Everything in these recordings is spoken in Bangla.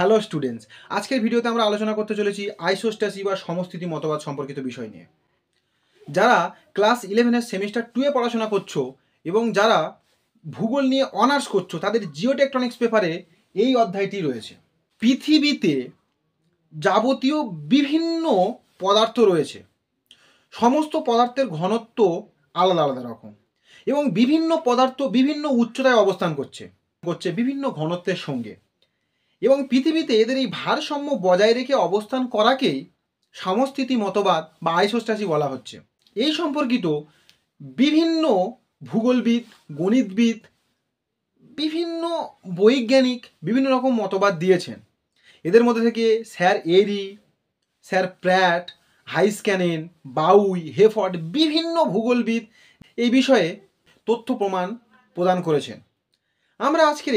হ্যালো স্টুডেন্টস, আজকের ভিডিওতে আমরা আলোচনা করতে চলেছি আইসোস্ট্যাসি বা সমস্থিতি মতবাদ সম্পর্কিত বিষয় নিয়ে। যারা ক্লাস 11-এর সেমিস্টার 2-এ পড়াশোনা করছো এবং যারা ভূগোল নিয়ে অনার্স করছো, তাদের জিওটেকটনিক্স পেপারে এই অধ্যায়টি রয়েছে। পৃথিবীতে যাবতীয় বিভিন্ন পদার্থ রয়েছে। সমস্ত পদার্থের ঘনত্ব আলাদা আলাদা রকম এবং বিভিন্ন পদার্থ বিভিন্ন উচ্চতায় অবস্থান করছে বিভিন্ন ঘনত্বের সঙ্গে, এবং পৃথিবীতে এদের এই ভারসাম্য বজায় রেখে অবস্থান করাকেই সমস্থিতি মতবাদ বা আইসোস্ট্যাসি বলা হচ্ছে। এই সম্পর্কিত বিভিন্ন ভূগোলবিদ, গণিতবিদ, বিভিন্ন বৈজ্ঞানিক বিভিন্ন রকম মতবাদ দিয়েছেন। এদের মধ্যে থেকে স্যার এরি, স্যার প্র্যাট, হাইস্ক্যানেন, বাউই, হেফর্ড বিভিন্ন ভূগোলবিদ এই বিষয়ে তথ্য প্রমাণ প্রদান করেছেন। আমরা আজকে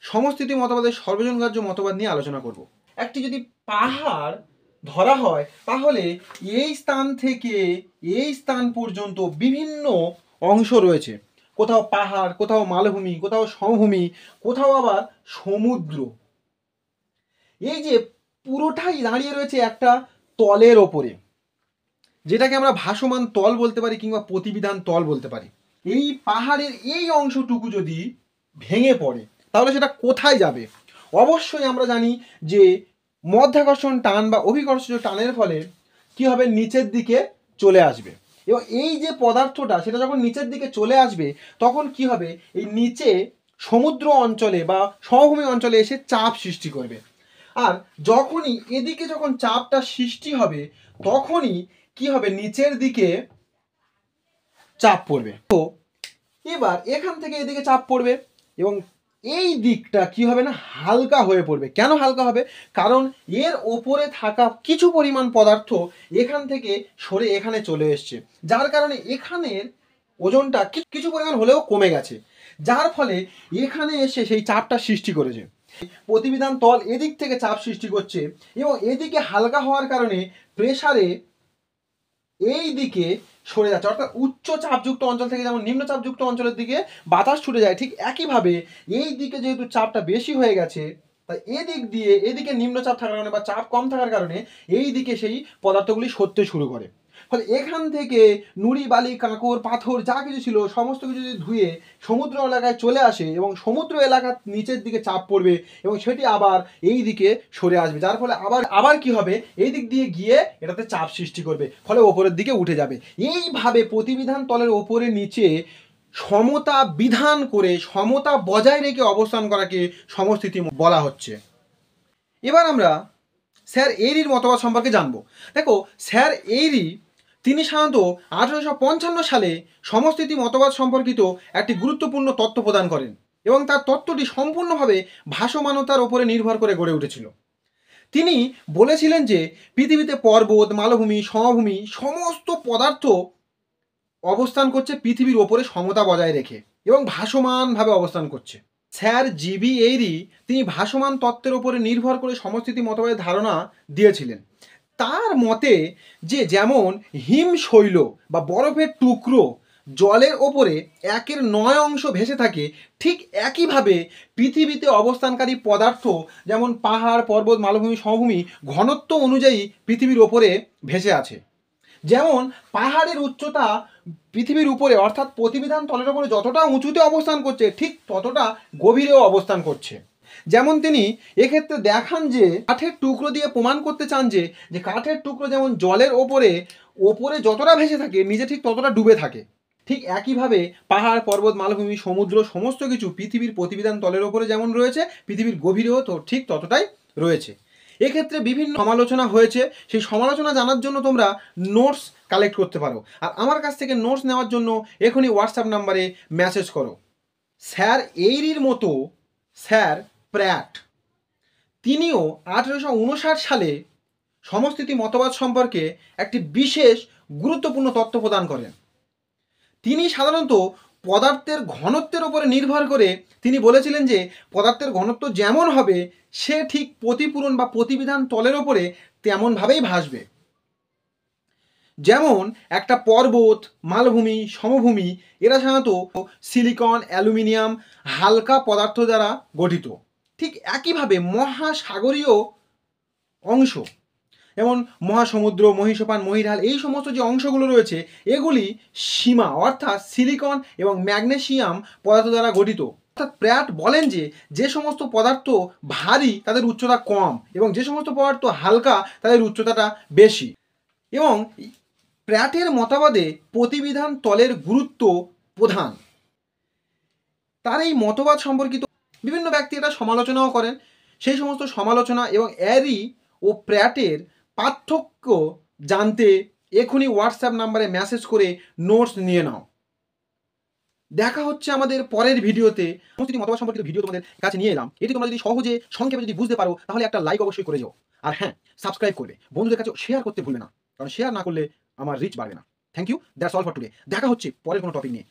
সমস্থিতি মতবাদের সর্বজনগ্রাহ্য মতবাদ নিয়ে আলোচনা করব। একটি যদি পাহাড় ধরা হয় তাহলে এই স্থান থেকে এই স্থান পর্যন্ত বিভিন্ন অংশ রয়েছে। কোথাও পাহাড়, কোথাও মালভূমি, কোথাও সমভূমি, কোথাও আবার সমুদ্র। এই যে পুরোটাই দাঁড়িয়ে রয়েছে একটা তলের ওপরে, যেটাকে আমরা ভাসমান তল বলতে পারি কিংবা প্রতিবিধান তল বলতে পারি। এই পাহাড়ের এই অংশটুকু যদি ভেঙে পড়ে তাহলে সেটা কোথায় যাবে? অবশ্যই আমরা জানি যে মধ্যাকর্ষণ টান বা অভিকর্ষজ টানের ফলে কি হবে, নিচের দিকে চলে আসবে। এবং এই যে পদার্থটা সেটা যখন নিচের দিকে চলে আসবে তখন কি হবে, এই নিচে সমুদ্র অঞ্চলে বা সমভূমি অঞ্চলে এসে চাপ সৃষ্টি করবে। আর যখনই এদিকে যখন চাপটা সৃষ্টি হবে তখনই কি হবে, নিচের দিকে চাপ পড়বে। তো এবার এখান থেকে এদিকে চাপ পড়বে এবং এই দিকটা কি হবে না, হালকা হয়ে পড়বে। কেন হালকা হবে? কারণ এর ওপরে থাকা কিছু পরিমাণ পদার্থ এখান থেকে সরে এখানে চলে এসছে, যার কারণে এখানের ওজনটা কিছু পরিমাণ হলেও কমে গেছে, যার ফলে এখানে এসে সেই চাপটা সৃষ্টি করেছে। প্রতিবিধান তল এদিক থেকে চাপ সৃষ্টি করছে এবং এদিকে হালকা হওয়ার কারণে প্রেসারে এই দিকে সরে যাচ্ছে, অর্থাৎ উচ্চ চাপযুক্ত অঞ্চল থেকে যেমন নিম্ন চাপযুক্ত অঞ্চলের দিকে বাতাস ছুটে যায়, ঠিক একইভাবে এই দিকে যেহেতু চাপটা বেশি হয়ে গেছে তাই এদিক দিয়ে এদিকে নিম্নচাপ থাকার কারণে বা চাপ কম থাকার কারণে এই দিকে সেই পদার্থগুলি সরতে শুরু করে। ফলে এখান থেকে নুড়ি, বালি, কাঁকর, পাথর যা কিছু ছিল সমস্ত কিছু যদি ধুয়ে সমুদ্র এলাকায় চলে আসে এবং সমুদ্র এলাকার নিচের দিকে চাপ পড়বে এবং সেটি আবার এই দিকে সরে আসবে, যার ফলে আবার আবার কি হবে, এই দিক দিয়ে গিয়ে এটাতে চাপ সৃষ্টি করবে, ফলে ওপরের দিকে উঠে যাবে। এইভাবে প্রতিবিধান তলের ওপরে নিচে সমতা বিধান করে সমতা বজায় রেখে অবস্থান করাকে সমস্থিতি বলা হচ্ছে। এবার আমরা স্যার এরির মতবাদ সম্পর্কে জানবো। দেখো, স্যার এরি তিনি সাধারণত 1855 সালে সমস্থিতি মতবাদ সম্পর্কিত একটি গুরুত্বপূর্ণ তত্ত্ব প্রদান করেন এবং তার তত্ত্বটি সম্পূর্ণভাবে ভাসমানতার উপরে নির্ভর করে গড়ে উঠেছিল। তিনি বলেছিলেন যে পৃথিবীতে পর্বত, মালভূমি, সমভূমি সমস্ত পদার্থ অবস্থান করছে পৃথিবীর ওপরে সমতা বজায় রেখে এবং ভাসমানভাবে অবস্থান করছে। স্যার জিবি এইরি তিনি ভাসমান তত্ত্বের উপরে নির্ভর করে সমস্থিতি মতবাদের ধারণা দিয়েছিলেন। তার মতে যে যেমন হিমশৈল বা বরফের টুকরো জলের ওপরে 1/9 অংশ ভেসে থাকে, ঠিক একইভাবে পৃথিবীতে অবস্থানকারী পদার্থ যেমন পাহাড়, পর্বত, মালভূমি, সমভূমি ঘনত্ব অনুযায়ী পৃথিবীর ওপরে ভেসে আছে। যেমন পাহাড়ের উচ্চতা পৃথিবীর উপরে অর্থাৎ প্রতিবিধান তলের উপরে যতটা উঁচুতে অবস্থান করছে ঠিক ততটা গভীরেও অবস্থান করছে। যেমন তিনি এক্ষেত্রে দেখান যে কাঠের টুকরো দিয়ে প্রমাণ করতে চান যে কাঠের টুকরো যেমন জলের ওপরে যতটা ভেসে থাকে নিচে ঠিক ততটা ডুবে থাকে, ঠিক একইভাবে পাহাড়, পর্বত, মালভূমি, সমুদ্র সমস্ত কিছু পৃথিবীর প্রতিবিধান তলের ওপরে যেমন রয়েছে পৃথিবীর গভীরেও তো ঠিক ততটাই রয়েছে। এক্ষেত্রে বিভিন্ন সমালোচনা হয়েছে, সেই সমালোচনা জানার জন্য তোমরা নোটস কালেক্ট করতে পারো। আর আমার কাছ থেকে নোটস নেওয়ার জন্য এখনই হোয়াটসঅ্যাপ নাম্বারে মেসেজ করো। স্যার এইরির মতো স্যার প্র্যাট তিনিও 1859 সালে সমস্থিতি মতবাদ সম্পর্কে একটি বিশেষ গুরুত্বপূর্ণ তথ্য প্রদান করেন। তিনি সাধারণত পদার্থের ঘনত্বের উপরে নির্ভর করে তিনি বলেছিলেন যে পদার্থের ঘনত্ব যেমন হবে সে ঠিক প্রতিপূরণ বা প্রতিবিধান তলের ওপরে তেমনভাবেই ভাসবে। যেমন একটা পর্বত, মালভূমি, সমভূমি এরা সাধারণত সিলিকন, অ্যালুমিনিয়াম হালকা পদার্থ দ্বারা গঠিত, ঠিক একইভাবে মহাসাগরীয় অংশ, যেমন মহাসমুদ্র, মহীসোপান, মহীঢাল, এই সমস্ত যে অংশগুলো রয়েছে এগুলি সীমা অর্থাৎ সিলিকন এবং ম্যাগনেসিয়াম পদার্থ দ্বারা গঠিত। অর্থাৎ প্র্যাট বলেন যে যে সমস্ত পদার্থ ভারী তাদের উচ্চতা কম এবং যে সমস্ত পদার্থ হালকা তাদের উচ্চতাটা বেশি। এবং প্র্যাটের মতবাদে প্রতিবিধান তলের গুরুত্ব প্রধান। তার এই মতবাদ সম্পর্কিত বিভিন্ন ব্যক্তি এটা সমালোচনাও করেন। সেই সমস্ত সমালোচনা এবং অ্যারি ও প্র্যাটের পার্থক্য জানতে এখনই হোয়াটসঅ্যাপ নাম্বারে মেসেজ করে নোটস নিয়ে নাও। দেখা হচ্ছে আমাদের পরের ভিডিওতে। সমস্ত মতবাদ সম্পর্কিত ভিডিও তোমাদের কাছে নিয়ে এলাম। এটি তোমরা যদি সহজে সংক্ষেপে যদি বুঝতে পারো তাহলে একটা লাইক অবশ্যই করে যাও। আর হ্যাঁ, সাবস্ক্রাইব করবে, বন্ধুদের কাছে শেয়ার করতে ভুলবে না, কারণ শেয়ার না করলে আমার রিচ বাড়বে না। Thank you, that's all for today. দেখা হচ্ছে পরের কোনো টপিক নিয়ে।